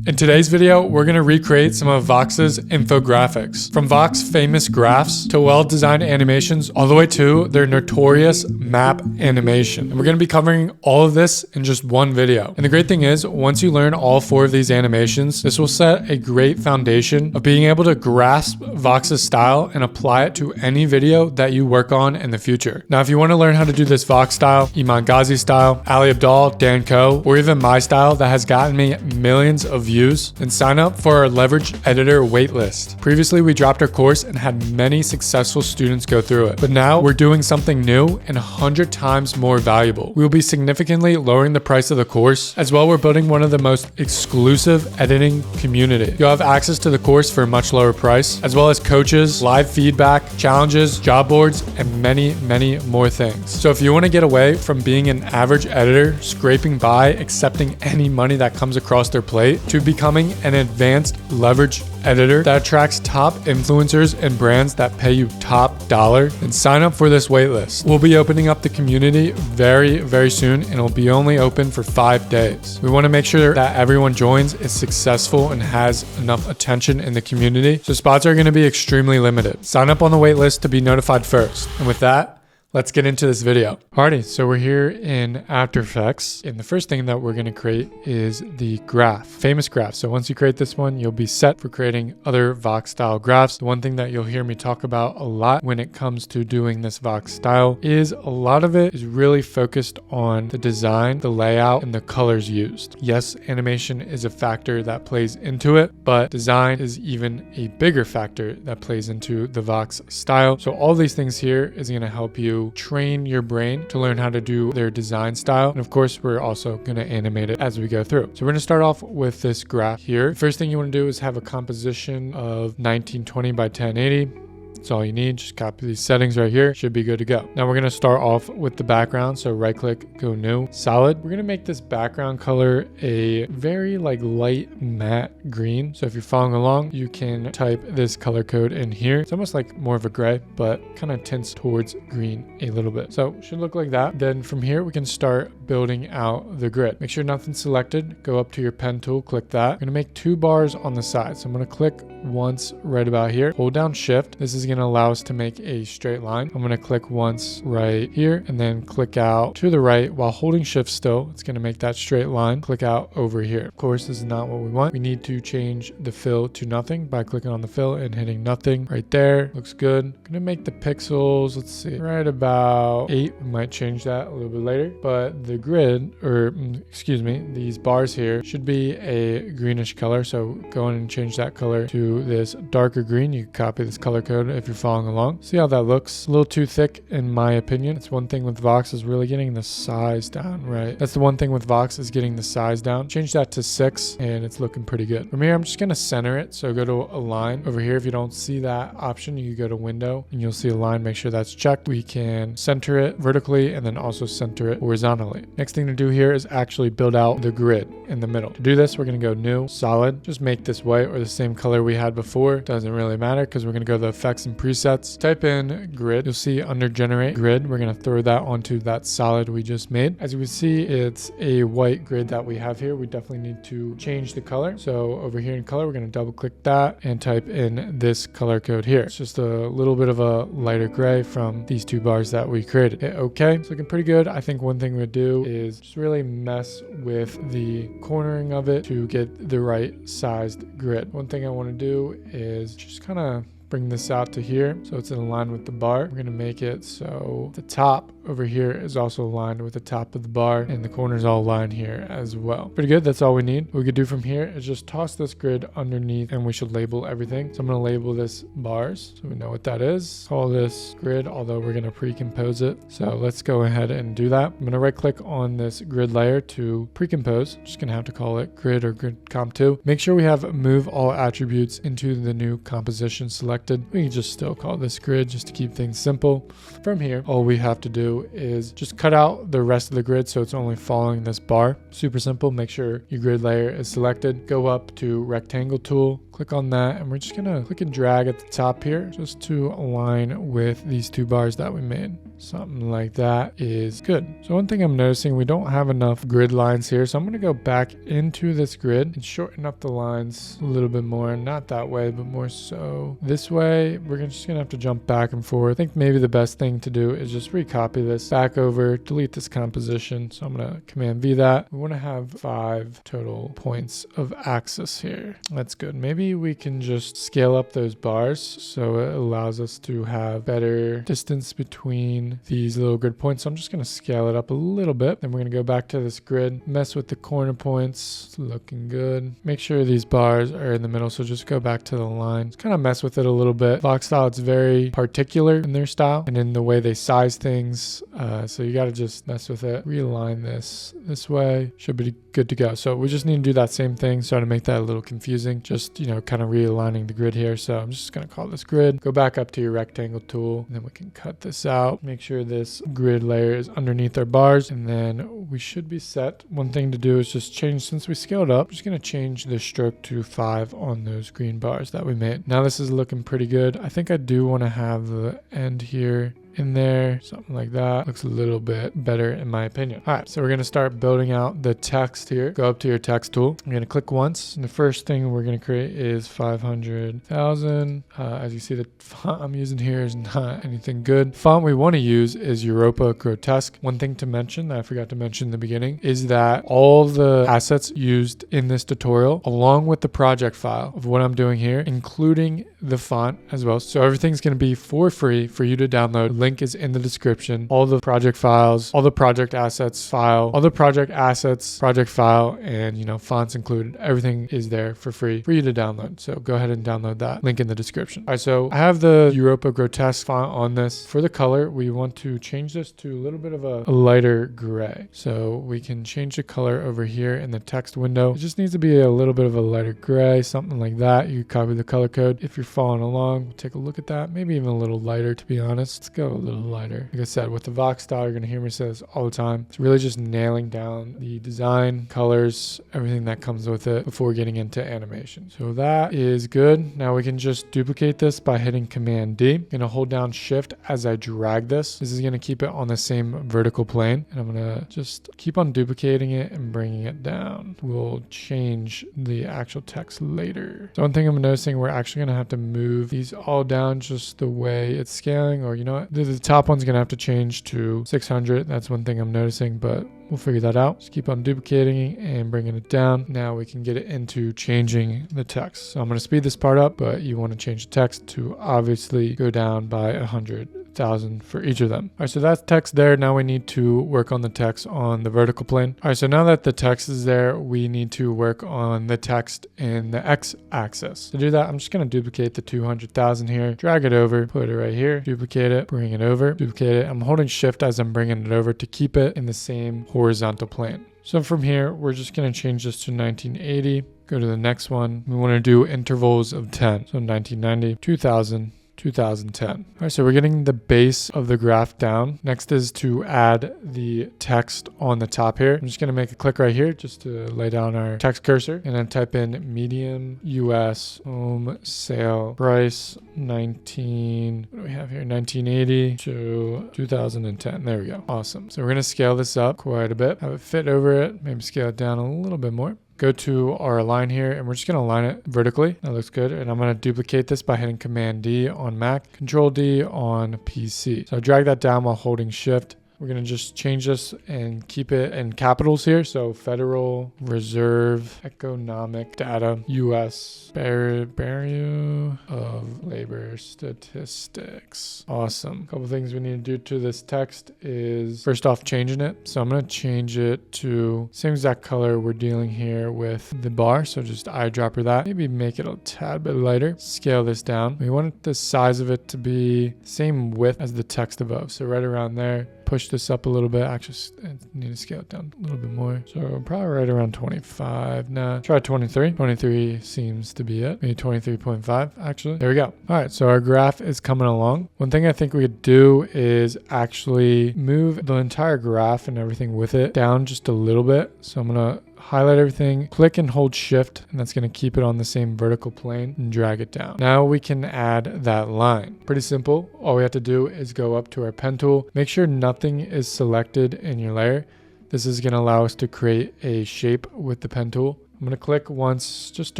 In today's video, we're going to recreate some of Vox's infographics. From Vox famous graphs to well-designed animations, all the way to their notorious map animation. And we're going to be covering all of this in just one video. And the great thing is, once you learn all four of these animations, this will set a great foundation of being able to grasp Vox's style and apply it to any video that you work on in the future. Now, if you want to learn how to do this Vox style, Iman Ghazi style, Ali Abdaal, Dan Koe, or even my style that has gotten me millions of views, then sign up for our Leverage Editor waitlist. Previously, we dropped our course and had many successful students go through it. But now we're doing something new and 100 times more valuable. We will be significantly lowering the price of the course. As well, we're building one of the most exclusive editing community. You'll have access to the course for a much lower price, as well as coaches, live feedback, challenges, job boards, and many, many more things. So if you want to get away from being an average editor, scraping by, accepting any money that comes across their plate, to becoming an advanced leverage editor that attracts top influencers and brands that pay you top dollar, then sign up for this waitlist. We'll be opening up the community very, very soon, and it'll be only open for 5 days. We want to make sure that everyone joins, is successful, and has enough attention in the community. So spots are going to be extremely limited. Sign up on the waitlist to be notified first. And with that, let's get into this video. Alrighty, so we're here in After Effects, and the first thing that we're going to create is the graph, famous graph. So once you create this one, you'll be set for creating other Vox style graphs. The one thing that you'll hear me talk about a lot when it comes to doing this Vox style is a lot of it is really focused on the design, the layout, and the colors used. Yes, animation is a factor that plays into it, but design is even a bigger factor that plays into the Vox style. So all these things here is going to help you train your brain to learn how to do their design style. And of course, we're also going to animate it as we go through. So we're going to start off with this graph here. First thing you want to do is have a composition of 1920 by 1080. That's all you need. Just copy these settings right here. Should be good to go. Now we're going to start off with the background. So right click, go new, solid. We're going to make this background color a very light matte green. So if you're following along, you can type this color code in here. It's almost like more of a gray, but kind of tints towards green a little bit. So it should look like that. Then from here, we can start building out the grid. Make sure nothing's selected. Go up to your pen tool, click that. I'm going to make 2 bars on the side. So I'm going to click once right about here, hold down shift. This is going to allow us to make a straight line. I'm going to click once right here and then click out to the right while holding shift still. It's going to make that straight line. Click out over here. Of course, this is not what we want. We need to change the fill to nothing by clicking on the fill and hitting nothing right there. Looks good. I'm going to make the pixels, let's see, right about 8. We might change that a little bit later, but the grid, or excuse me, these bars here should be a greenish color. So go in and change that color to this darker green. You can copy this color code if you're following along. See how that looks? A little too thick in my opinion. It's one thing with Vox is really getting the size down, right? That's the one thing with Vox is getting the size down. Change that to 6 and it's looking pretty good. From here, I'm just going to center it. So go to align. Over here, if you don't see that option, you can go to window and you'll see align. Make sure that's checked. We can center it vertically and then also center it horizontally. Next thing to do here is actually build out the grid in the middle. To do this, we're going to go new, solid. Just make this white or the same color we had before. Doesn't really matter because we're going to go to the effects and presets. Type in grid. You'll see under generate grid. We're going to throw that onto that solid we just made. As you can see, it's a white grid that we have here. We definitely need to change the color. So over here in color, we're going to double click that and type in this color code here. It's just a little bit of a lighter gray from these 2 bars that we created. Hit OK. It's looking pretty good. I think one thing we'll do is just really mess with the cornering of it to get the right sized grid. One thing I want to do is just kind of bring this out to here so it's in line with the bar. We're going to make it so the top over here is also aligned with the top of the bar and the corners all aligned here as well. Pretty good. That's all we need. What we could do from here is just toss this grid underneath and we should label everything. So I'm going to label this bars so we know what that is. Call this grid, although we're going to pre-compose it. So let's go ahead and do that. I'm going to right click on this grid layer to pre-compose. Just going to have to call it grid or grid comp 2. Make sure we have move all attributes into the new composition selected. We can just still call this grid just to keep things simple. From here, all we have to do is just cut out the rest of the grid so it's only following this bar. Super simple. Make sure your grid layer is selected. Go up to rectangle tool, click on that, and we're just gonna click and drag at the top here just to align with these two bars that we made. Something like that is good. So one thing I'm noticing, we don't have enough grid lines here. So I'm going to go back into this grid and shorten up the lines a little bit more. Not that way, but more so this way. We're just going to have to jump back and forth. I think maybe the best thing to do is just recopy this back over, delete this composition. So I'm going to Command V that. We want to have 5 total points of axis here. That's good. Maybe we can just scale up those bars so it allows us to have better distance between these little grid points. So I'm just going to scale it up a little bit. Then we're going to go back to this grid, mess with the corner points. It's looking good. Make sure these bars are in the middle. So just go back to the line. Just kind of mess with it a little bit. Voxstyle, it's very particular in their style and in the way they size things. So you got to just mess with it. Realign this way. Should be good to go. So we just need to do that same thing. Sorry to make that a little confusing. Just, you know, kind of realigning the grid here. So I'm just going to call this grid. Go back up to your rectangle tool, and then we can cut this out. Make sure this grid layer is underneath our bars, and then we should be set. One thing to do is just change, since we scaled up, I'm just going to change the stroke to 5 on those green bars that we made. Now this is looking pretty good. I think I do want to have the end here in there, something like that. Looks a little bit better in my opinion. All right, so we're going to start building out the text here. Go up to your text tool. I'm going to click once, and the first thing we're going to create is 500,000. As you see, the font I'm using here is not anything good. Font we want to use is Europa Grotesque. One thing to mention that I forgot to mention in the beginning is that all the assets used in this tutorial, along with the project file of what I'm doing here, including the font as well. So everything's going to be for free for you to download. Link is in the description. All the project files, all the project assets file, all the project assets, project file, and, you know, fonts included. Everything is there for free for you to download. So go ahead and download that. Link in the description. All right, so I have the Europa Grotesque font on this. For the color, we want to change this to a little bit of a lighter gray. So we can change the color over here in the text window. It just needs to be a little bit of a lighter gray, something like that. You copy the color code. If you're following along, we'll take a look at that. Maybe even a little lighter, to be honest. Let's go a little lighter. Like I said, with the Voxstyle, you're going to hear me say this all the time. It's really just nailing down the design, colors, everything that comes with it before getting into animation. So that is good. Now we can just duplicate this by hitting Command D. I'm going to hold down Shift as I drag this. This is going to keep it on the same vertical plane. And I'm going to just keep on duplicating it and bringing it down. We'll change the actual text later. So one thing I'm noticing, we're actually going to have to move these all down just the way it's scaling, or you know what? The top one's going to have to change to 600. That's one thing I'm noticing, but we'll figure that out. Just keep on duplicating and bringing it down. Now we can get it into changing the text. So I'm going to speed this part up, but you want to change the text to obviously go down by 100,000 for each of them. All right, so that's text there. Now we need to work on the text on the vertical plane. All right, so now that the text is there, we need to work on the text in the x-axis. To do that, I'm just going to duplicate the 200,000 here, drag it over, put it right here, duplicate it, bring it over, duplicate it. I'm holding Shift as I'm bringing it over to keep it in the same horizontal plane. So from here, we're just going to change this to 1980. Go to the next one. We want to do intervals of 10. So 1990, 2000, 2010. All right, so we're getting the base of the graph down. Next is to add the text on the top here. I'm just going to make a click right here just to lay down our text cursor, and then type in medium US home sale price what do we have here? 1980 to 2010. There we go. Awesome. So we're going to scale this up quite a bit, have it fit over it, maybe scale it down a little bit more. Go to our line here, and we're just going to align it vertically. That looks good. And I'm going to duplicate this by hitting Command D on Mac, Control D on PC. So I drag that down while holding Shift. We're going to just change this and keep it in capitals here. So Federal Reserve Economic Data US Bureau of Labor Statistics. Awesome. A couple things we need to do to this text is first off changing it. So I'm going to change it to same exact color we're dealing here with the bar. So just eyedropper that. Maybe make it a tad bit lighter. Scale this down. We want the size of it to be same width as the text above. So right around there. Push this up a little bit. Actually, I need to scale it down a little bit more. So probably right around 25. Nah, try 23. 23 seems to be it. Maybe 23.5 actually. There we go. All right, so our graph is coming along. One thing I think we could do is actually move the entire graph and everything with it down just a little bit. So I'm gonna highlight everything, click and hold shift, and that's going to keep it on the same vertical plane and drag it down. Now we can add that line. Pretty simple. All we have to do is go up to our pen tool, make sure nothing is selected in your layer. This is going to allow us to create a shape with the pen tool. I'm going to click once just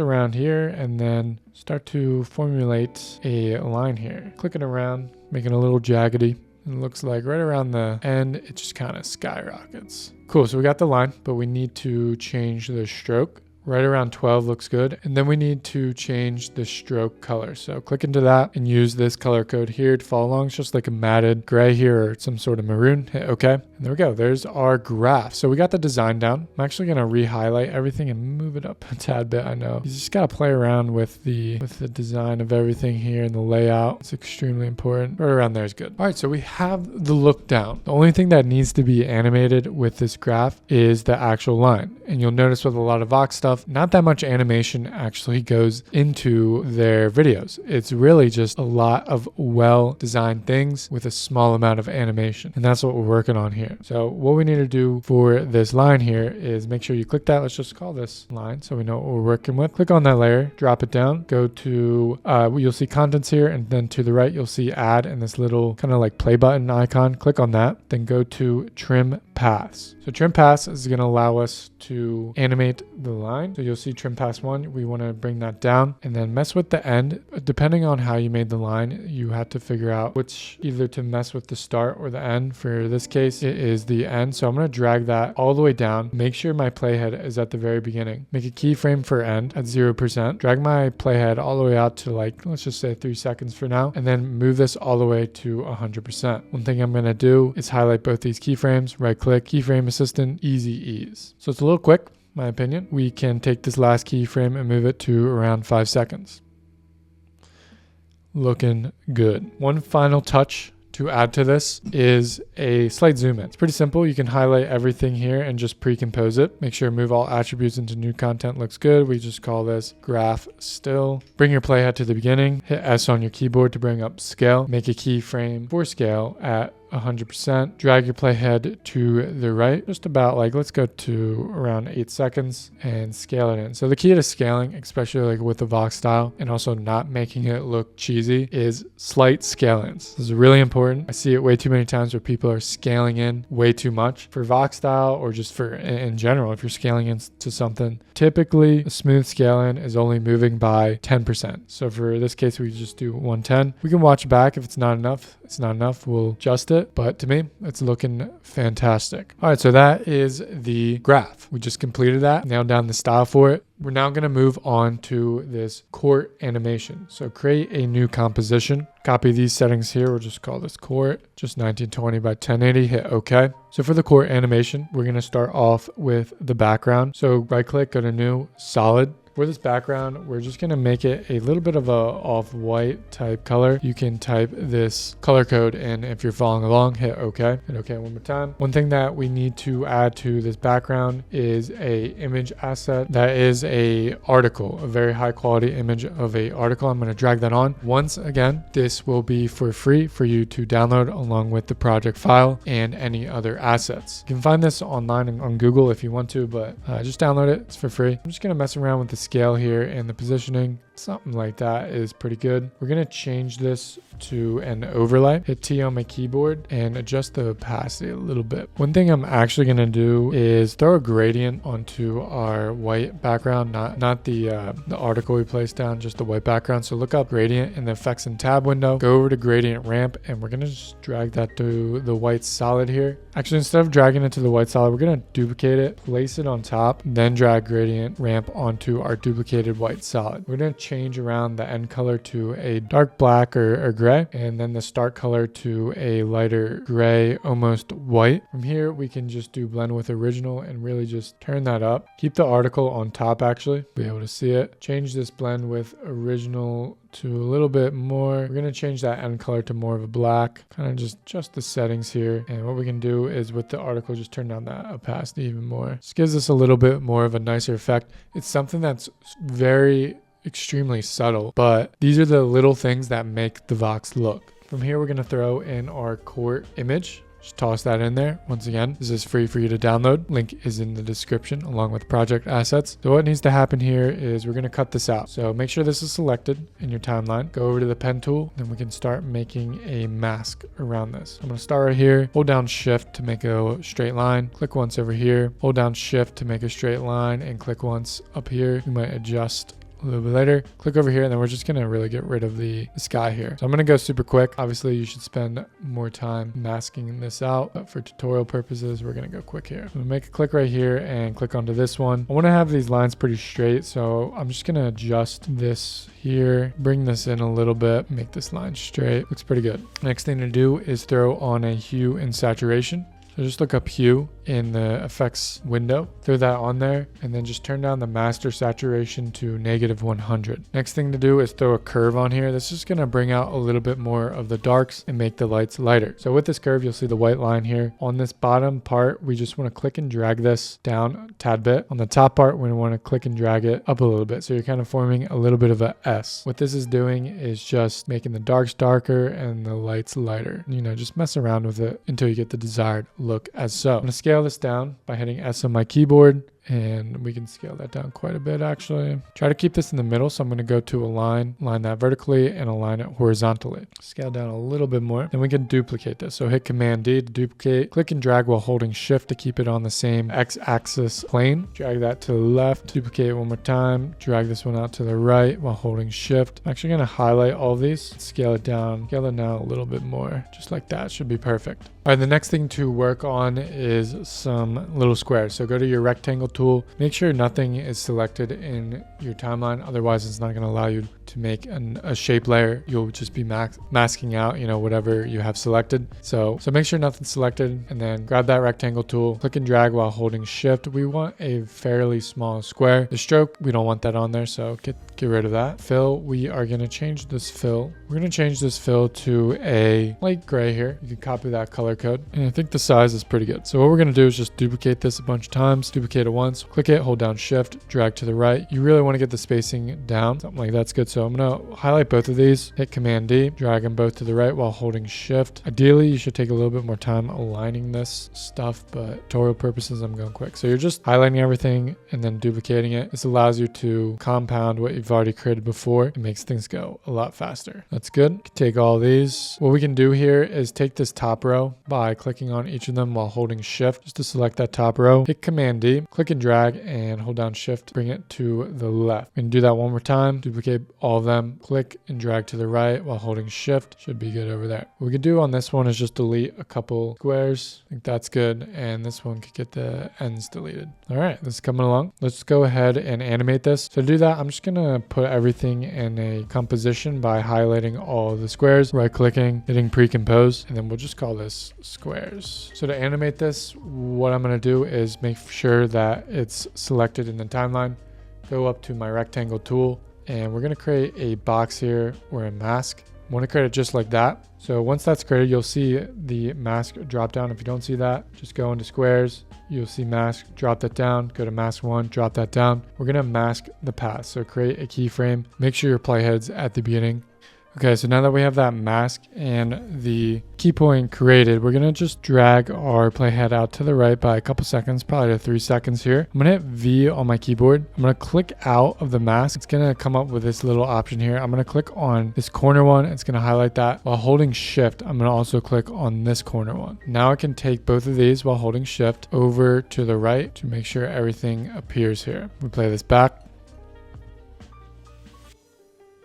around here and then start to formulate a line here. Clicking around, making a little jaggedy. It looks like right around the end, it just kind of skyrockets. Cool, so we got the line, but we need to change the stroke. Right around 12 looks good. And then we need to change the stroke color. So click into that and use this color code here to follow along. It's just like a matted gray here or some sort of maroon. Hit OK. And there we go. There's our graph. So we got the design down. I'm actually going to re-highlight everything and move it up a tad bit. I know you just got to play around with the design of everything here and the layout. It's extremely important. Right around there is good. All right, so we have the look down. The only thing that needs to be animated with this graph is the actual line. And you'll notice with a lot of Vox stuff, not that much animation actually goes into their videos. It's really just a lot of well-designed things with a small amount of animation. And that's what we're working on here. So what we need to do for this line here is make sure you click that. Let's just call this line so we know what we're working with. Click on that layer, drop it down, go to, you'll see contents here, and then to the right, you'll see add and this little kind of like play button icon. Click on that, then go to trim paths. So trim paths is going to allow us to animate the line. So you'll see trim path 1, we want to bring that down and then mess with the end. Depending on how you made the line, you have to figure out which either to mess with the start or the end. For this case, it is the end. So I'm going to drag that all the way down. Make sure my playhead is at the very beginning. Make a keyframe for end at 0%. Drag my playhead all the way out to like, let's just say 3 seconds for now. And then move this all the way to 100%. One thing I'm going to do is highlight both these keyframes, right click, keyframe assistant, easy ease. So it's a little quick. My opinion. We can take this last keyframe and move it to around 5 seconds. Looking good. One final touch to add to this is a slight zoom in. It's pretty simple. You can highlight everything here and just pre-compose it. Make sure move all attributes into new content looks good. We just call this graph still. Bring your playhead to the beginning. Hit S on your keyboard to bring up scale. Make a keyframe for scale at 100%. Drag your playhead to the right, just about like, let's go to around 8 seconds and scale it in. So the key to scaling, especially like with the Vox style and also not making it look cheesy, is slight scale-ins. This is really important. I see it way too many times where people are scaling in way too much for Vox style or just for in general. If you're scaling into something, typically a smooth scale-in is only moving by 10%. So for this case, we just do 110. We can watch back if it's not enough. It's not enough, we'll adjust it. But to me, it's looking fantastic. All right, so that is the graph. We just completed that, nailed down the style for it. We're now going to move on to this court animation. So create a new composition. Copy these settings here. We'll just call this court, just 1920 by 1080. Hit OK. So for the court animation, we're going to start off with the background. So right click, go to new, solid. For this background, we're just going to make it a little bit of a off-white type color. You can type this color code in if you're following along. Hit OK. Hit OK one more time. One thing that we need to add to this background is a image asset that is a article, a very high quality image of a article. I'm going to drag that on. Once again, this will be for free for you to download along with the project file and any other assets. You can find this online and on Google if you want to, but just download it. It's for free. I'm just going to mess around with the scale here and the positioning. Something like that is pretty good. We're going to change this to an overlay. Hit T on my keyboard and adjust the opacity a little bit. One thing I'm actually going to do is throw a gradient onto our white background, not the article we placed down, just the white background. So look up gradient in the effects and tab window, go over to gradient ramp, and we're going to just drag that to the white solid here. Actually, instead of dragging it to the white solid, we're going to duplicate it, place it on top, then drag gradient ramp onto our duplicated white solid. We're going to change around the end color to a dark black or gray, and then the start color to a lighter gray, almost white. From here, we can just do blend with original and really just turn that up. Keep the article on top, actually, be able to see it. Change this blend with original to a little bit more. We're going to change that end color to more of a black, kind of just adjust the settings here. And what we can do is with the article, just turn down that opacity even more. This gives us a little bit more of a nicer effect. It's something that's very extremely subtle, but these are the little things that make the Vox look. From here, we're going to throw in our court image. Just toss that in there. Once again, this is free for you to download. Link is in the description along with project assets. So what needs to happen here is we're going to cut this out. So make sure this is selected in your timeline. Go over to the pen tool, then we can start making a mask around this. I'm going to start right here. Hold down shift to make a straight line. Click once over here. Hold down shift to make a straight line and click once up here. We might adjust a little bit later. Click over here, and then we're just gonna really get rid of the sky here. So I'm gonna go super quick. Obviously you should spend more time masking this out, but for tutorial purposes we're gonna go quick here. I'm gonna make a click right here and click onto this one. I want to have these lines pretty straight, so I'm just gonna adjust this here, bring this in a little bit, make this line straight. Looks pretty good. Next thing to do is throw on a hue and saturation. So just look up hue in the effects window, throw that on there, and then just turn down the master saturation to -100. Next thing to do is throw a curve on here. This is going to bring out a little bit more of the darks and make the lights lighter. So with this curve, you'll see the white line here. On this bottom part, we just want to click and drag this down a tad bit. On the top part, we're going to want to click and drag it up a little bit. So you're kind of forming a little bit of a S. What this is doing is just making the darks darker and the lights lighter. You know, just mess around with it until you get the desired look as so. I'm going to scale this down by hitting S on my keyboard, and we can scale that down quite a bit actually. Try to keep this in the middle, so I'm going to go to align that vertically and align it horizontally. Scale down a little bit more, then we can duplicate this. So hit Command D to duplicate, click and drag while holding shift to keep it on the same x-axis plane. Drag that to the left, duplicate it one more time, drag this one out to the right while holding shift. I'm actually going to highlight all these, scale it down, scale it down a little bit more, just like that. Should be perfect. All right, the next thing to work on is some little squares. So go to your rectangle tool, make sure nothing is selected in your timeline, otherwise it's not going to allow you to make a shape layer. You'll just be masking out, you know, whatever you have selected. So make sure nothing's selected, and then grab that rectangle tool, click and drag while holding shift. We want a fairly small square. The stroke, we don't want that on there, so get rid of that. Fill, we are going to change this fill. We're going to change this fill to a light gray here. You can copy that color code, and I think the size is pretty good. So what we're going to do is just duplicate this a bunch of times, duplicate it once, click it, hold down shift, drag to the right. You really want to get the spacing down, something like that's good. So I'm going to highlight both of these, hit Command D, drag them both to the right while holding shift. Ideally, you should take a little bit more time aligning this stuff, but tutorial purposes, I'm going quick. So you're just highlighting everything and then duplicating it. This allows you to compound what you've already created before. It makes things go a lot faster. That's good. Take all these. What we can do here is take this top row by clicking on each of them while holding shift just to select that top row. Hit Command D, click and drag and hold down shift, bring it to the left. We can do that one more time. Duplicate all of them, click and drag to the right while holding shift. Should be good over there. What we could do on this one is just delete a couple squares. I think that's good. And this one could get the ends deleted. All right, this is coming along. Let's go ahead and animate this. So to do that, I'm just gonna put everything in a composition by highlighting all the squares, right clicking, hitting pre-compose, and then we'll just call this squares. So to animate this, what I'm gonna do is make sure that it's selected in the timeline, go up to my rectangle tool, and we're gonna create a box here or a mask. I want to create it just like that. So once that's created, you'll see the mask drop down. If you don't see that, just go into squares. You'll see mask, drop that down, go to mask 1, drop that down. We're going to mask the path. So create a keyframe. Make sure your playhead's at the beginning. Okay, so now that we have that mask and the key point created, we're going to just drag our playhead out to the right by a couple seconds, probably to 3 seconds here. I'm going to hit V on my keyboard. I'm going to click out of the mask. It's going to come up with this little option here. I'm going to click on this corner one. It's going to highlight that. While holding shift, I'm going to also click on this corner one. Now I can take both of these while holding shift over to the right to make sure everything appears here. We play this back.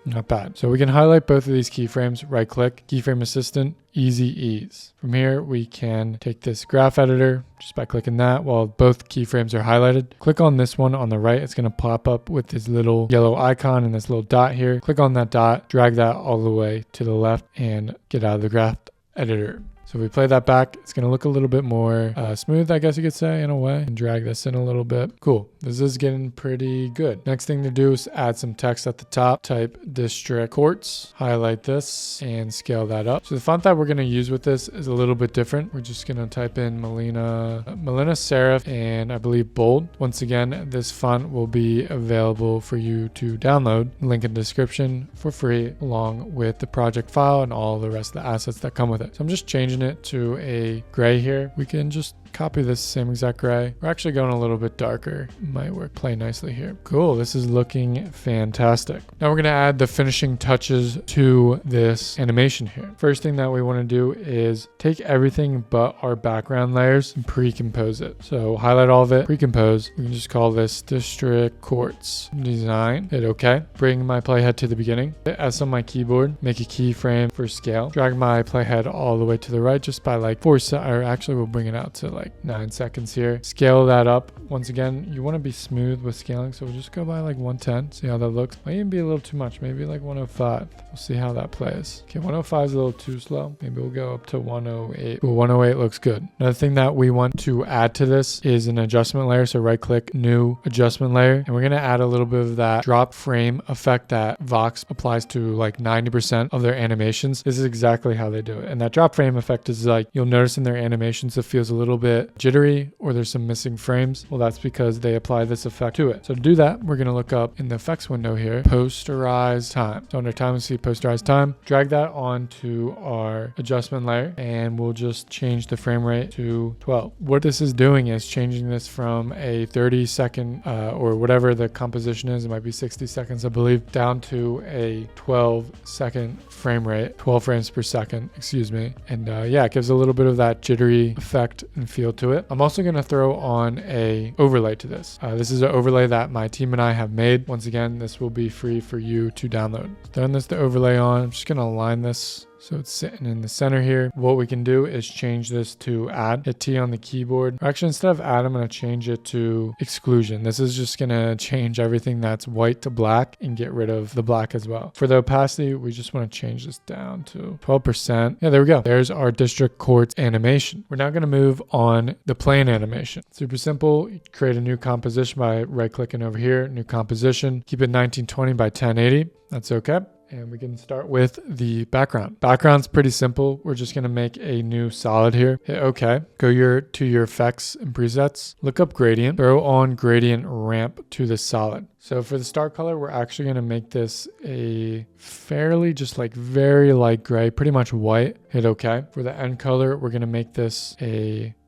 Not bad. So we can highlight both of these keyframes, right click, keyframe assistant, easy ease. From here, we can take this graph editor just by clicking that while both keyframes are highlighted. Click on this one on the right. It's going to pop up with this little yellow icon and this little dot here. Click on that dot, drag that all the way to the left and get out of the graph editor. So if we play that back, it's going to look a little bit more smooth, I guess you could say, in a way, and drag this in a little bit. Cool. This is getting pretty good. Next thing to do is add some text at the top. Type district courts, highlight this, and scale that up. So the font that we're going to use with this is a little bit different. We're just going to type in Melina Serif, and I believe bold. Once again, this font will be available for you to download. Link in the description for free, along with the project file and all the rest of the assets that come with it. So I'm just changing it it to a gray here, we can just copy this same exact gray. We're actually going a little bit darker. Might play nicely here. Cool. This is looking fantastic. Now we're going to add the finishing touches to this animation here. First thing that we want to do is take everything but our background layers and pre-compose it. So highlight all of it, pre-compose. We can just call this District Courts Design. Hit OK. Bring my playhead to the beginning. Hit S on my keyboard. Make a keyframe for scale. Drag my playhead all the way to the right just by like 4 seconds. Or actually we'll bring it out to like 9 seconds here. Scale that up. Once again, you want to be smooth with scaling, so we'll just go by like 110. See how that looks. Might even be a little too much. Maybe like 105. We'll see how that plays. Okay, 105 is a little too slow. Maybe we'll go up to 108. Ooh, 108 looks good. Another thing that we want to add to this is an adjustment layer. So right click, new adjustment layer, and we're going to add a little bit of that drop frame effect that Vox applies to like 90% of their animations. This is exactly how they do it. And that drop frame effect is like, you'll notice in their animations it feels a little bit jittery or there's some missing frames. Well, that's because they apply this effect to it. So to do that, we're going to look up in the effects window here, posterize time. So under time, we see posterize time. Drag that onto our adjustment layer and we'll just change the frame rate to 12. What this is doing is changing this from a 30-second or whatever the composition is, it might be 60 seconds, I believe, down to a 12-second frame rate, 12 frames per second, excuse me. And yeah, it gives a little bit of that jittery effect and feel to it. I'm also going to throw on a overlay to this. This is an overlay that my team and I have made. Once again, this will be free for you to download. Throwing this to overlay on, I'm just going to align this so it's sitting in the center here. What we can do is change this to add. Hit T on the keyboard. Or actually, instead of add, I'm going to change it to exclusion. This is just going to change everything that's white to black and get rid of the black as well. For the opacity, we just want to change this down to 12%. Yeah, there we go. There's our District Courts animation. We're now going to move on the plane animation. Super simple. Create a new composition by right-clicking over here. New composition. Keep it 1920 by 1080. That's okay. And we can start with the background. Background's pretty simple. We're just going to make a new solid here. Hit OK. Go to your effects and presets. Look up gradient. Throw on gradient ramp to the solid. So for the start color, we're actually going to make this a fairly just like very light gray, pretty much white. Hit OK. For the end color, we're going to make this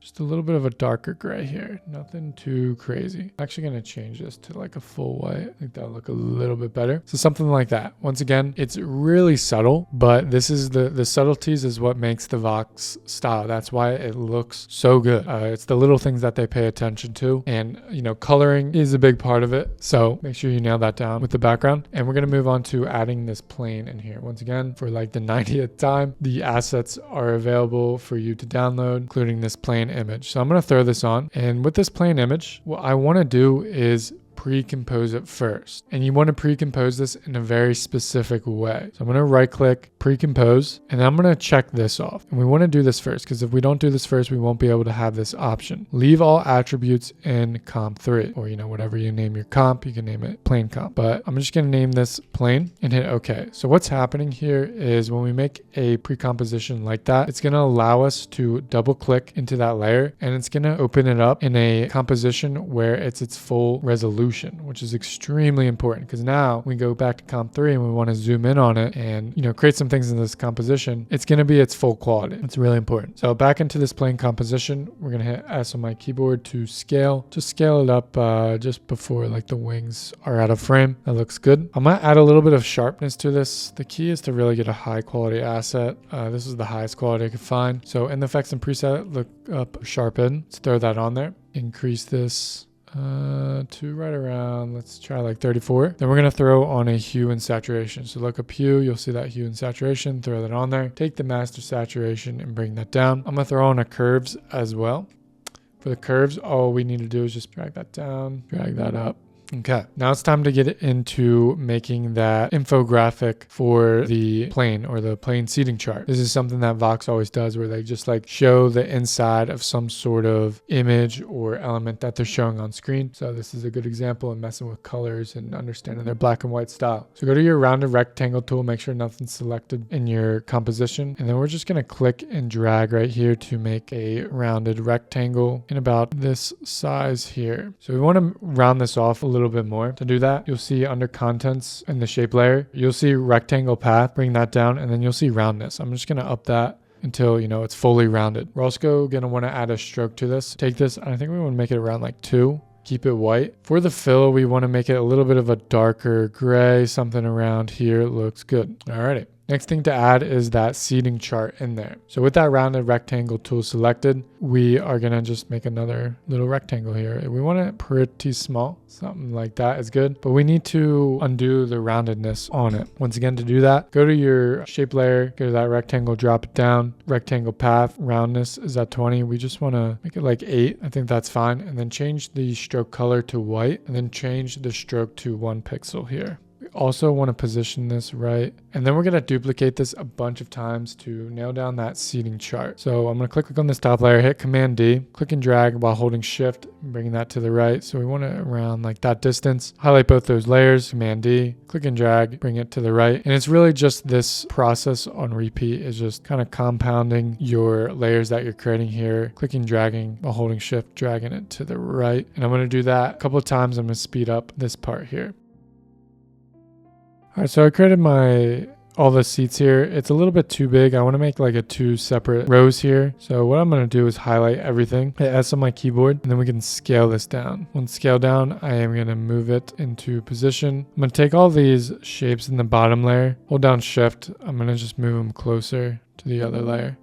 just a little bit of a darker gray here. Nothing too crazy. I'm actually going to change this to like a full white. I think that'll look a little bit better. So something like that. Once again, it's really subtle, but this is the subtleties is what makes the Vox style. That's why it looks so good. It's the little things that they pay attention to. And, you know, coloring is a big part of it. So make sure you nail that down with the background. And we're going to move on to adding this plane in here. Once again, for like the 90th time, the assets are available for you to download, including this plane image. So I'm going to throw this on. And with this plane image, what I want to do is pre-compose it first. And you want to pre-compose this in a very specific way. So I'm going to right click, pre-compose, and I'm going to check this off. And we want to do this first because if we don't do this first, we won't be able to have this option. Leave all attributes in comp 3, or, you know, whatever you name your comp, you can name it plane comp. But I'm just going to name this plane and hit OK. So what's happening here is when we make a pre-composition like that, it's going to allow us to double click into that layer and it's going to open it up in a composition where it's its full resolution, which is extremely important because now we go back to comp 3 and we want to zoom in on it and, you know, create some things in this composition. It's going to be its full quality. It's really important. So back into this plane composition, we're going to hit S on my keyboard to scale. Just scale it up just before like the wings are out of frame. That looks good. I'm going to add a little bit of sharpness to this. The key is to really get a high quality asset. This is the highest quality I could find. So in the effects and preset, look up sharpen. Let's throw that on there. Increase this to right around, let's try like 34. Then we're going to throw on a hue and saturation. So look up hue, you'll see that hue and saturation, throw that on there. Take the master saturation and bring that down. I'm going to throw on a curves as well. For the curves, all we need to do is just drag that down, drag that up. Okay, now it's time to get into making that infographic for the plane or the plane seating chart. This is something that Vox always does where they just like show the inside of some sort of image or element that they're showing on screen. So this is a good example of messing with colors and understanding their black and white style. So go to your rounded rectangle tool, make sure nothing's selected in your composition. And then we're just going to click and drag right here to make a rounded rectangle in about this size here. So we want to round this off a little bit more. To do that, you'll see under contents in the shape layer, you'll see rectangle path, bring that down, and then you'll see roundness. I'm just going to up that until, you know, it's fully rounded. We're also going to want to add a stroke to this. Take this, and I think we want to make it around like 2. Keep it white. For the fill, we want to make it a little bit of a darker gray, something around here. It looks good. Alrighty. Next thing to add is that seeding chart in there. So with that rounded rectangle tool selected, we are going to just make another little rectangle here. We want it pretty small. Something like that is good. But we need to undo the roundedness on it. Once again, to do that, go to your shape layer, go to that rectangle, drop it down. Rectangle path, roundness is at 20. We just want to make it like 8. I think that's fine. And then change the stroke color to white. And then change the stroke to 1 pixel here. Also want to position this right, and then we're going to duplicate this a bunch of times to nail down that seeding chart. So I'm going to click on this top layer, hit Command D, click and drag while holding Shift, bringing that to the right. So we want it around like that distance. Highlight both those layers, Command D, click and drag, bring it to the right. And it's really just this process on repeat is just kind of compounding your layers that you're creating here, clicking, dragging while holding Shift, dragging it to the right. And I'm going to do that a couple of times. I'm going to speed up this part here. All right, so I created all the seats here. It's a little bit too big. I want to make like 2 separate rows here. So what I'm going to do is highlight everything, hit S on my keyboard, and then we can scale this down. Once scale down, I am going to move it into position. I'm going to take all these shapes in the bottom layer, hold down Shift. I'm going to just move them closer to the other layer.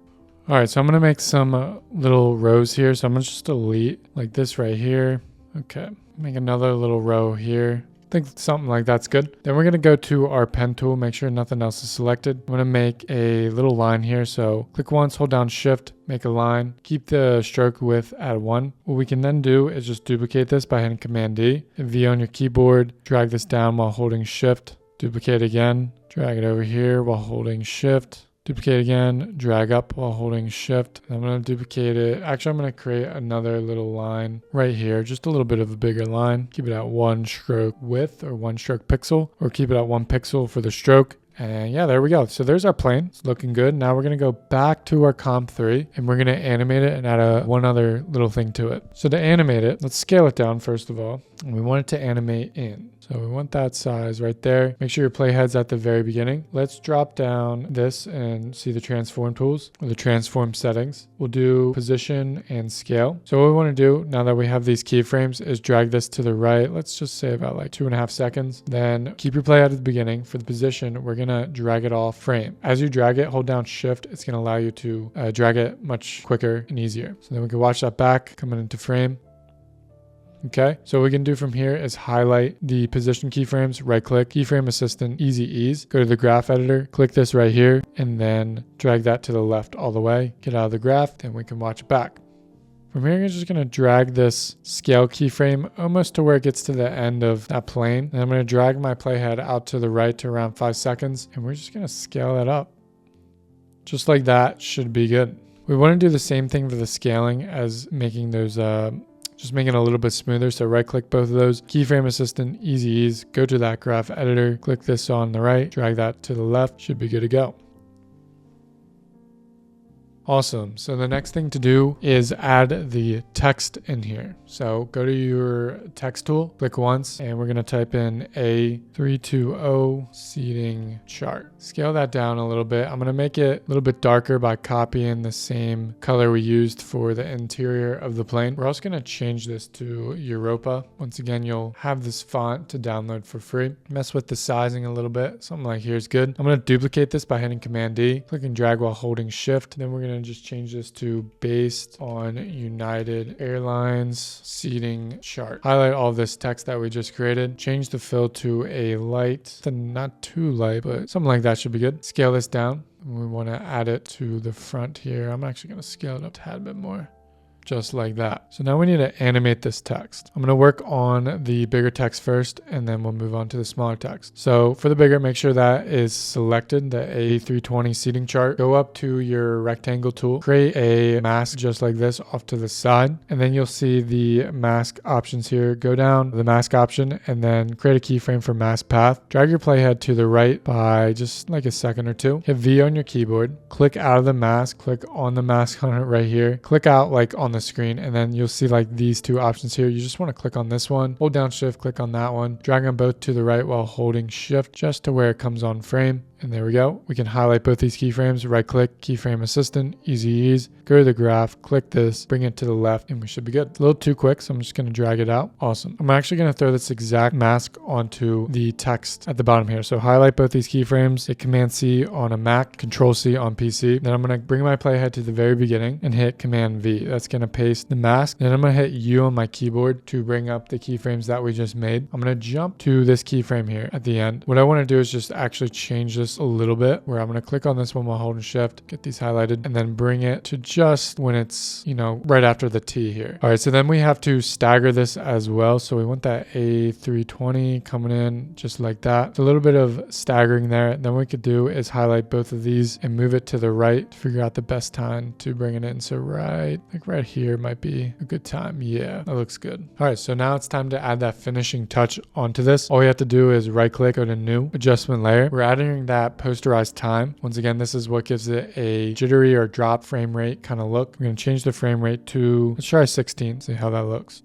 All right, so I'm going to make some little rows here. So I'm going to just delete like this right here. Okay, make another little row here. I think something like that's good. Then we're going to go to our pen tool, make sure nothing else is selected. I'm going to make a little line here. So click once, hold down Shift, make a line, keep the stroke width at 1. What we can then do is just duplicate this by hitting Command D. Hit V on your keyboard, drag this down while holding Shift, duplicate again, drag it over here while holding Shift. Duplicate again, drag up while holding Shift. I'm going to duplicate it. Actually, I'm going to create another little line right here, just a little bit of a bigger line. Keep it at 1 stroke width or 1 stroke pixel, or keep it at 1 pixel for the stroke. And yeah, there we go. So there's our plane. It's looking good. Now we're going to go back to our comp 3 and we're going to animate it and add one other little thing to it. So to animate it, let's scale it down first of all. And we want it to animate in. So we want that size right there. Make sure your playhead's at the very beginning. Let's drop down this and see the transform tools or the transform settings. We'll do position and scale. So what we want to do now that we have these keyframes is drag this to the right. Let's just say about like 2.5 seconds. Then keep your playhead at the beginning. For the position, we're going to drag it off frame. As you drag it, hold down Shift. It's going to allow you to drag it much quicker and easier. So then we can watch that back coming into frame. Okay, so what we can do from here is highlight the position keyframes, right click, keyframe assistant, easy ease, go to the graph editor, click this right here, and then drag that to the left all the way, get out of the graph, then we can watch it back. From here, I'm just going to drag this scale keyframe almost to where it gets to the end of that plane. And I'm going to drag my playhead out to the right to around 5 seconds, and we're just going to scale that up. Just like that should be good. We want to do the same thing for the scaling as making those just making it a little bit smoother. So right click both of those, keyframe assistant, easy ease, go to that graph editor, click this on the right, drag that to the left, should be good to go. Awesome. So the next thing to do is add the text in here. So go to your text tool, click once, and we're going to type in A320 seating chart. Scale that down a little bit. I'm going to make it a little bit darker by copying the same color we used for the interior of the plane. We're also going to change this to Europa. Once again, you'll have this font to download for free. Mess with the sizing a little bit. Something like here is good. I'm going to duplicate this by hitting Command D, click and drag while holding Shift. Then we're going to just change this to based on United Airlines seating chart. Highlight all this text that we just created. Change the fill to a light, not too light, but something like that should be good. Scale this down. We want to add it to the front here. I'm actually going to scale it up a tad bit more. Just like that. So now we need to animate this text. I'm going to work on the bigger text first, and then we'll move on to the smaller text. So for the bigger, make sure that is selected, the A320 seating chart. Go up to your rectangle tool, create a mask just like this off to the side, and then you'll see the mask options here. Go down the mask option and then create a keyframe for mask path. Drag your playhead to the right by just like a second or two. Hit V on your keyboard, click out of the mask, click on the mask on it right here, click out like on the screen, and then you'll see like these two options here. You just want to click on this one, hold down Shift, click on that one, drag them both to the right while holding Shift just to where it comes on frame. And there we go. We can highlight both these keyframes, right click, keyframe assistant, easy ease, go to the graph, click this, bring it to the left, and we should be good. It's a little too quick, so I'm just going to drag it out. Awesome. I'm actually going to throw this exact mask onto the text at the bottom here. So highlight both these keyframes, hit Command C on a Mac, Control C on PC. Then I'm going to bring my playhead to the very beginning and hit Command V. That's going to paste the mask. Then I'm going to hit U on my keyboard to bring up the keyframes that we just made. I'm going to jump to this keyframe here at the end. What I want to do is just actually change this a little bit, where I'm going to click on this one while holding shift, get these highlighted, and then bring it to just when it's, right after the T here. All right, so then we have to stagger this as well. So we want that A320 coming in just like that. It's a little bit of staggering there. Then what we could do is highlight both of these and move it to the right to figure out the best time to bring it in. So right here might be a good time. Yeah, that looks good. All right, so now it's time to add that finishing touch onto this. All we have to do is right click, go to new adjustment layer. We're adding that posterized time. Once again, this is what gives it a jittery or drop frame rate kind of look. We're going to change the frame rate to, let's try 16, see how that looks.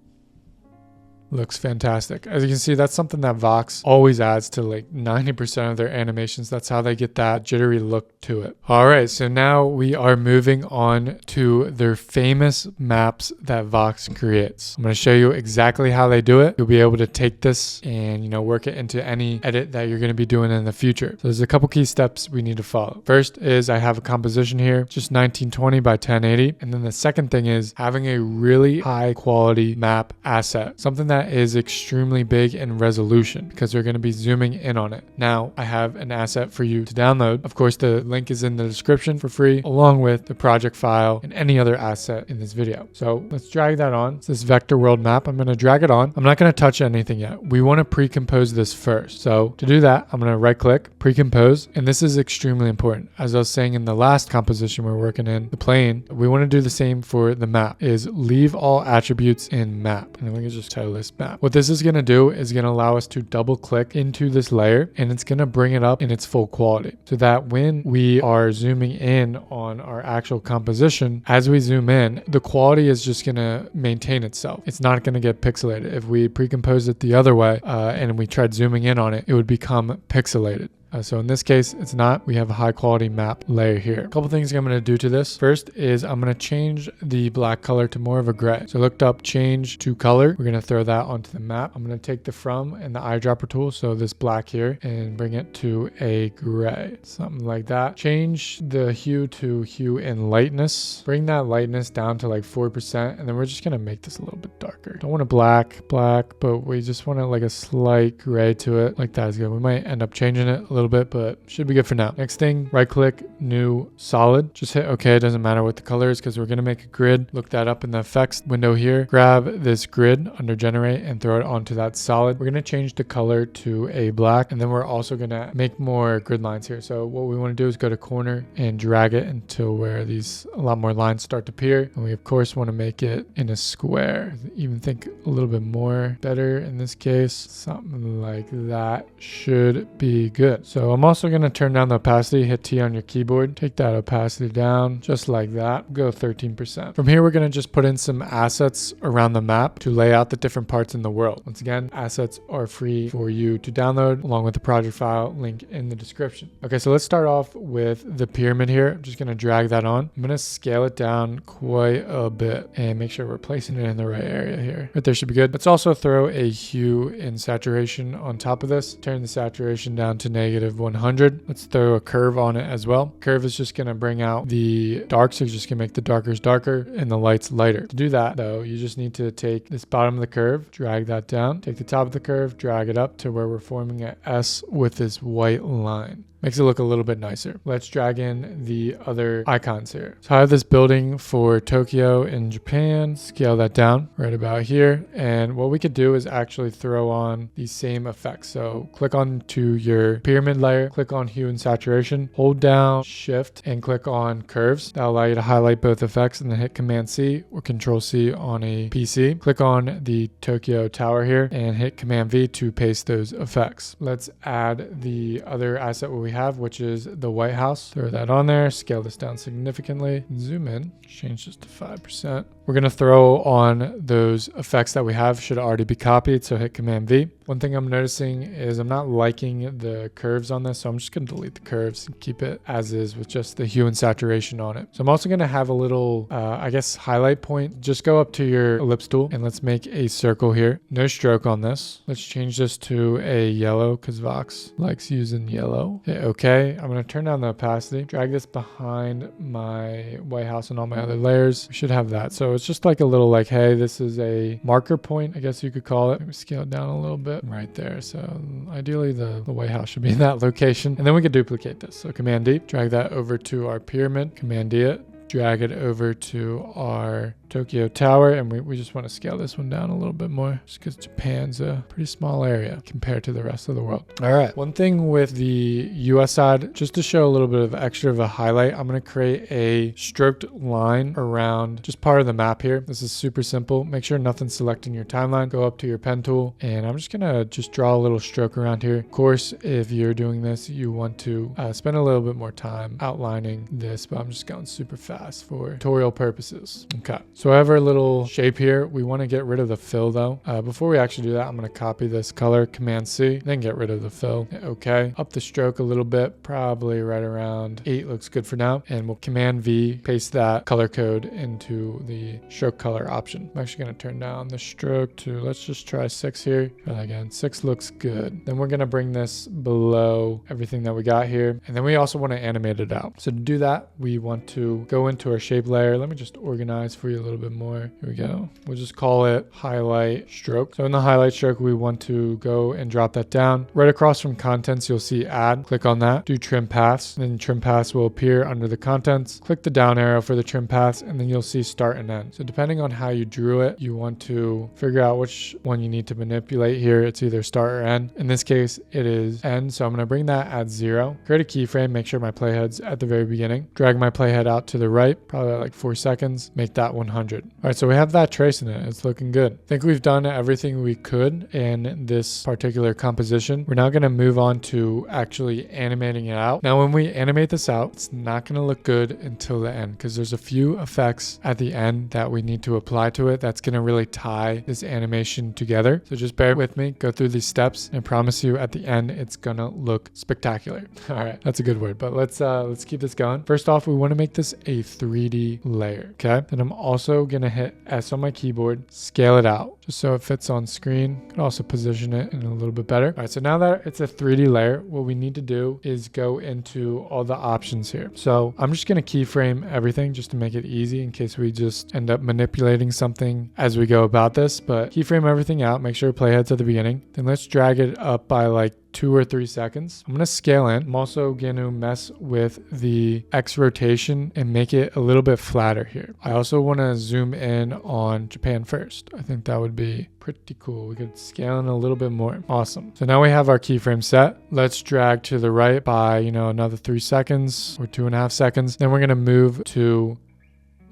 Looks fantastic. As you can see, that's something that Vox always adds to like 90% of their animations. That's how they get that jittery look to it. All right, so now we are moving on to their famous maps that Vox creates. I'm going to show you exactly how they do it. You'll be able to take this and, work it into any edit that you're going to be doing in the future. So there's a couple key steps we need to follow. First is I have a composition here, just 1920 by 1080. And then the second thing is having a really high quality map asset, something that is extremely big in resolution because we're going to be zooming in on it. Now I have an asset for you to download. Of course, the link is in the description for free, along with the project file and any other asset in this video. So let's drag that on. It's this vector world map. I'm going to drag it on. I'm not going to touch anything yet. We want to pre-compose this first. So to do that, I'm going to right click, pre-compose. And this is extremely important. As I was saying in the last composition we're working in, the plane, we want to do the same for the map, is leave all attributes in map. And then we can just title this map. What this is going to do is going to allow us to double click into this layer, and it's going to bring it up in its full quality, so that when we are zooming in on our actual composition, as we zoom in, the quality is just going to maintain itself. It's not going to get pixelated. If we pre-compose it the other way and we tried zooming in on it, it would become pixelated. So in this case, it's not. We have a high quality map layer here. A couple things I'm going to do to this. First is I'm going to change the black color to more of a gray. So I looked up change to color. We're going to throw that onto the map. I'm going to take the from and the eyedropper tool, so this black here, and bring it to a gray, something like that. Change the hue to hue and lightness. Bring that lightness down to like 4%, and then we're just going to make this a little bit darker. Don't want a black, but we just want like a slight gray to it. Like that is good. We might end up changing it a little bit, but should be good for now. Next thing, right click, new solid. Just hit OK. It doesn't matter what the color is because we're going to make a grid. Look that up in the effects window here. Grab this grid under generate and throw it onto that solid. We're going to change the color to a black, and then we're also going to make more grid lines here. So what we want to do is go to corner and drag it until where a lot more lines start to appear. And we of course want to make it in a square. Even think a little bit more better in this case. Something like that should be good. So I'm also going to turn down the opacity, hit T on your keyboard, take that opacity down just like that, go 13%. From here, we're going to just put in some assets around the map to lay out the different parts in the world. Once again, assets are free for you to download along with the project file, link in the description. Okay, so let's start off with the pyramid here. I'm just going to drag that on. I'm going to scale it down quite a bit and make sure we're placing it in the right area here. Right there should be good. Let's also throw a hue and saturation on top of this. Turn the saturation down to -100. Let's throw a curve on it as well. Curve is just going to bring out the dark, so you're just going to make the darkers darker and the lights lighter. To do that though, you just need to take this bottom of the curve, drag that down, take the top of the curve, drag it up to where we're forming an S with this white line. Makes it look a little bit nicer. Let's drag in the other icons here. So I have this building for Tokyo in Japan. Scale that down right about here. And what we could do is actually throw on these same effects. So click on to your pyramid layer, click on hue and saturation, hold down shift and click on curves. That'll allow you to highlight both effects, and then hit Command C or Control C on a PC. Click on the Tokyo Tower here and hit Command V to paste those effects. Let's add the other asset we have, which is the White House. Throw that on there, scale this down significantly, zoom in, change this to 5%. We're going to throw on those effects that we have, should already be copied, so hit Command V. One thing I'm noticing is I'm not liking the curves on this, so I'm just going to delete the curves and keep it as is with just the hue and saturation on it. So I'm also going to have a little, I guess, highlight point. Just go up to your ellipse tool and let's make a circle here. No stroke on this. Let's change this to a yellow because Vox likes using yellow. Hit OK. I'm going to turn down the opacity, drag this behind my White House and all my other layers. We should have that. So it's just like a little like, hey, this is a marker point, I guess you could call it. Maybe scale it down a little bit right there. So ideally the White House should be in that location. And then we could duplicate this. So Command D, drag that over to our pyramid, Command D it, drag it over to our Tokyo Tower, and we just want to scale this one down a little bit more just because Japan's a pretty small area compared to the rest of the world. All right, one thing with the US side, just to show a little bit of extra of a highlight, I'm going to create a stroked line around just part of the map here. This is super simple. Make sure nothing's selected in your timeline. Go up to your pen tool, and I'm just going to draw a little stroke around here. Of course, if you're doing this, you want to spend a little bit more time outlining this, but I'm just going super fast for tutorial purposes. Okay. So I have our little shape here. We want to get rid of the fill though. Before we actually do that, I'm going to copy this color, Command C, then get rid of the fill. Okay. Up the stroke a little bit, probably right around 8 looks good for now. And we'll Command V, paste that color code into the stroke color option. I'm actually going to turn down the stroke to, let's just try 6 here. Try that again. 6 looks good. Then we're going to bring this below everything that we got here. And then we also want to animate it out. So to do that, we want to go into our shape layer. Let me just organize for you a little bit more. Here we go. We'll just call it highlight stroke. So in the highlight stroke, we want to go and drop that down. Right across from contents, you'll see add. Click on that. Do trim paths. Then trim paths will appear under the contents. Click the down arrow for the trim paths, and then you'll see start and end. So depending on how you drew it, you want to figure out which one you need to manipulate here. It's either start or end. In this case, it is end. So I'm going to bring that at 0. Create a keyframe. Make sure my playhead's at the very beginning. Drag my playhead out to the right, probably like 4 seconds. Make that 100. All right, so we have that trace in it. It's looking good. I think we've done everything we could in this particular composition. We're now going to move on to actually animating it out. Now, when we animate this out, it's not going to look good until the end because there's a few effects at the end that we need to apply to it that's going to really tie this animation together. So just bear with me, go through these steps, and I promise you at the end, it's going to look spectacular. All right, that's a good word, but let's keep this going. First off, we want to make this a 3D layer, okay? And I'm also gonna hit S on my keyboard, scale it out just so it fits on screen. Could also position it in a little bit better. All right, so now that it's a 3D layer, what we need to do is go into all the options here. So I'm just gonna keyframe everything just to make it easy in case we just end up manipulating something as we go about this, but keyframe everything out, make sure playhead's at the beginning. Then let's drag it up by like 2 or 3 seconds. I'm going to scale in. I'm also going to mess with the X rotation and make it a little bit flatter here. I also want to zoom in on Japan first. I think that would be pretty cool. We could scale in a little bit more. Awesome. So now we have our keyframe set. Let's drag to the right by, another 3 seconds or 2.5 seconds. Then we're going to move to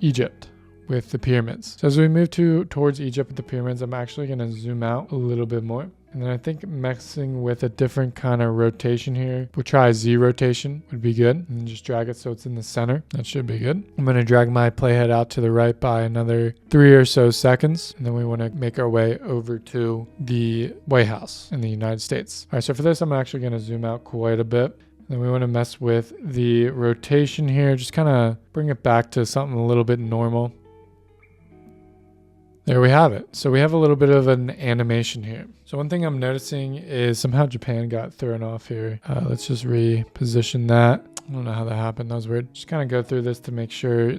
Egypt with the pyramids. So as we move towards Egypt with the pyramids, I'm actually going to zoom out a little bit more. And then I think messing with a different kind of rotation here. We'll try Z rotation would be good. And then just drag it so it's in the center. That should be good. I'm going to drag my playhead out to the right by another 3 or so seconds. And then we want to make our way over to the White House in the United States. All right, so for this, I'm actually going to zoom out quite a bit. Then we want to mess with the rotation here. Just kind of bring it back to something a little bit normal. There we have it. So we have a little bit of an animation here. So one thing I'm noticing is somehow Japan got thrown off here. Let's just reposition that. I don't know how that happened. That was weird. Just kind of go through this to make sure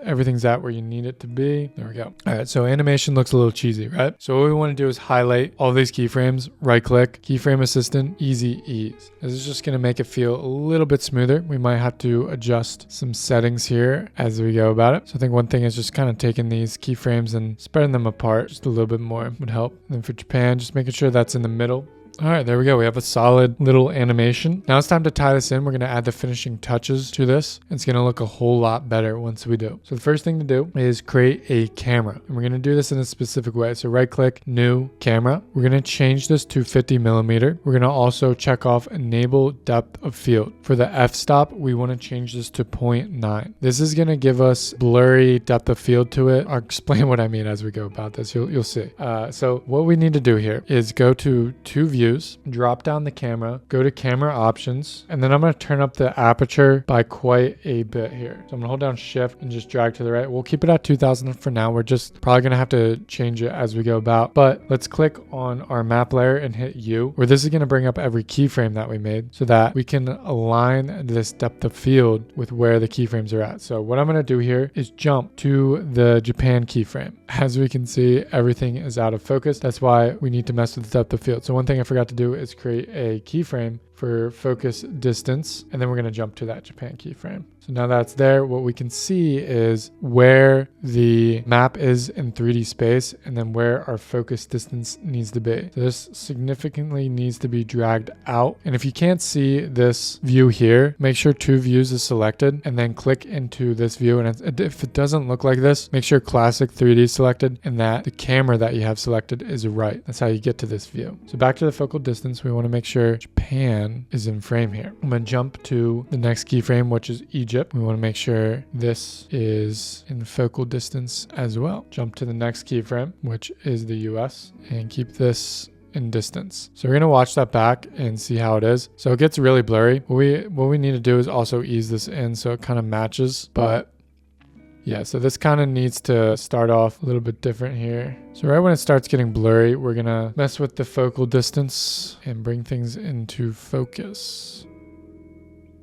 everything's at where you need it to be. There we go. All right, so animation looks a little cheesy, right? So what we want to do is highlight all these keyframes, right click, keyframe assistant, easy ease. This is just going to make it feel a little bit smoother. We might have to adjust some settings here as we go about it. So I think one thing is just kind of taking these keyframes and spreading them apart just a little bit more would help. And then for Japan, just making sure that's in the middle. All right, there we go. We have a solid little animation. Now it's time to tie this in. We're going to add the finishing touches to this. It's going to look a whole lot better once we do. So the first thing to do is create a camera. And we're going to do this in a specific way. So right click, new camera. We're going to change this to 50 millimeter. We're going to also check off enable depth of field. For the f-stop, we want to change this to 0.9. This is going to give us blurry depth of field to it. I'll explain what I mean as we go about this. You'll see. So what we need to do here is go to two views, drop down the camera, go to camera options, and then I'm going to turn up the aperture by quite a bit here. So I'm going to hold down shift and just drag to the right. We'll keep it at 2000 for now. We're just probably going to have to change it as we go about, but let's click on our map layer and hit U, where this is going to bring up every keyframe that we made so that we can align this depth of field with where the keyframes are at. So what I'm going to do here is jump to the Japan keyframe. As we can see, everything is out of focus. That's why we need to mess with the depth of field. So one thing I forgot to do is create a keyframe for focus distance, and then we're going to jump to that Japan keyframe. So now that's there, what we can see is where the map is in 3D space and then where our focus distance needs to be. So this significantly needs to be dragged out. And if you can't see this view here, make sure two views is selected and then click into this view. And if it doesn't look like this, make sure classic 3D is selected and that the camera that you have selected is right. That's how you get to this view. So back to the focal distance, we want to make sure Japan is in frame here. I'm going to jump to the next keyframe, which is Egypt. We want to make sure this is in focal distance as well. Jump to the next keyframe, which is the US, and keep this in distance. So we're going to watch that back and see how it is. So it gets really blurry. What we need to do is also ease this in so it kind of matches, but yeah, so this kind of needs to start off a little bit different here. So right when it starts getting blurry, we're going to mess with the focal distance and bring things into focus.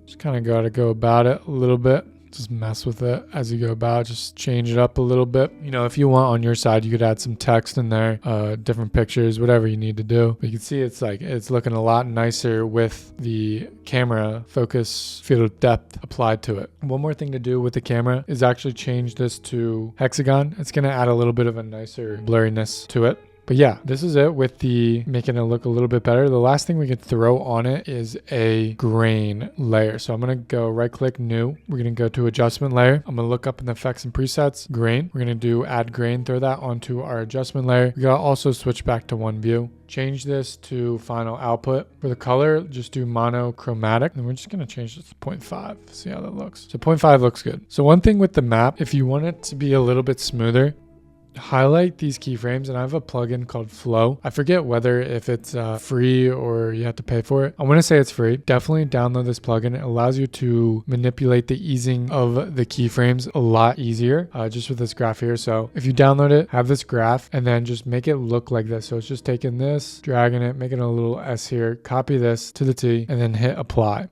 Just kind of got to go about it a little bit. Just mess with it as you go about. Just change it up a little bit. You know, if you want on your side, you could add some text in there, different pictures, whatever you need to do. But you can see it's looking a lot nicer with the camera focus field of depth applied to it. One more thing to do with the camera is actually change this to hexagon. It's going to add a little bit of a nicer blurriness to it. But yeah, this is it with the making it look a little bit better. The last thing we could throw on it is a grain layer. So I'm going to go right click new. We're going to go to adjustment layer. I'm going to look up in the effects and presets, grain. We're going to do add grain, throw that onto our adjustment layer. We got to also switch back to one view. Change this to final output. For the color, just do monochromatic. And we're just going to change this to 0.5. See how that looks. So 0.5 looks good. So one thing with the map, if you want it to be a little bit smoother, highlight these keyframes, and I have a plugin called Flow. I forget whether if it's free or you have to pay for it. I'm going to say it's free. Definitely download this plugin. It allows you to manipulate the easing of the keyframes a lot easier just with this graph here. So if you download it, have this graph and then just make it look like this. So it's just taking this, dragging it, making a little S here, copy this to the T, and then hit apply.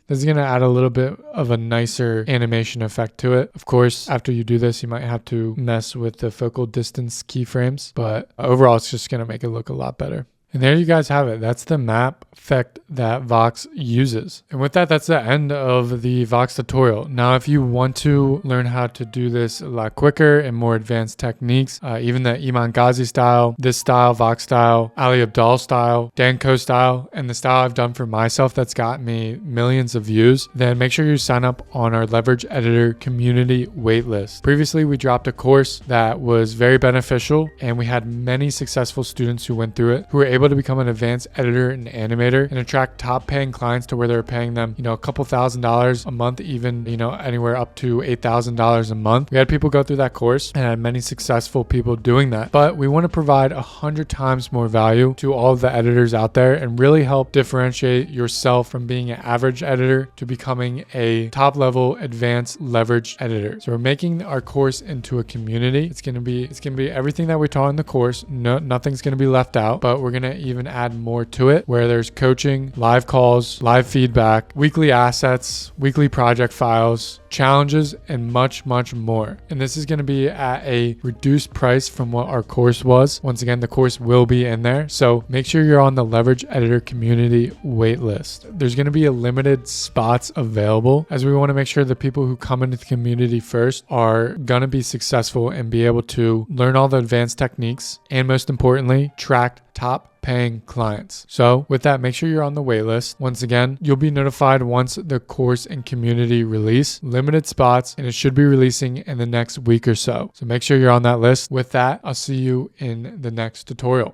This is going to add a little bit of a nicer animation effect to it. Of course, after you do this, you might have to mess with the focal distance keyframes, but overall, it's just going to make it look a lot better. And there you guys have it. That's the map effect that Vox uses. And with that, that's the end of the Vox tutorial. Now, if you want to learn how to do this a lot quicker and more advanced techniques, even the Iman Ghazi style, this style, Vox style, Ali Abdaal style, Danko style, and the style I've done for myself that's got me millions of views, then make sure you sign up on our Leverage Editor community waitlist. Previously, we dropped a course that was very beneficial, and we had many successful students who went through it, who were able to become an advanced editor and animator and attract top paying clients to where they're paying them, a couple $1,000s a month, even, anywhere up to $8,000 a month. We had people go through that course and had many successful people doing that. But we want to provide 100 times more value to all of the editors out there and really help differentiate yourself from being an average editor to becoming a top level advanced leverage editor. So we're making our course into a community. It's going to be everything that we taught in the course. Nothing's going to be left out, but we're going to even add more to it where there's coaching, live calls, live feedback, weekly assets, weekly project files, challenges, and much, much more. And this is going to be at a reduced price from what our course was. Once again, the course will be in there. So make sure you're on the Leverage Editor community waitlist. There's going to be a limited spots available as we want to make sure the people who come into the community first are going to be successful and be able to learn all the advanced techniques and most importantly, track top paying clients. So with that, make sure you're on the wait list. Once again, you'll be notified once the course and community release. Limited spots, and it should be releasing in the next week or so. So make sure you're on that list. With that, I'll see you in the next tutorial.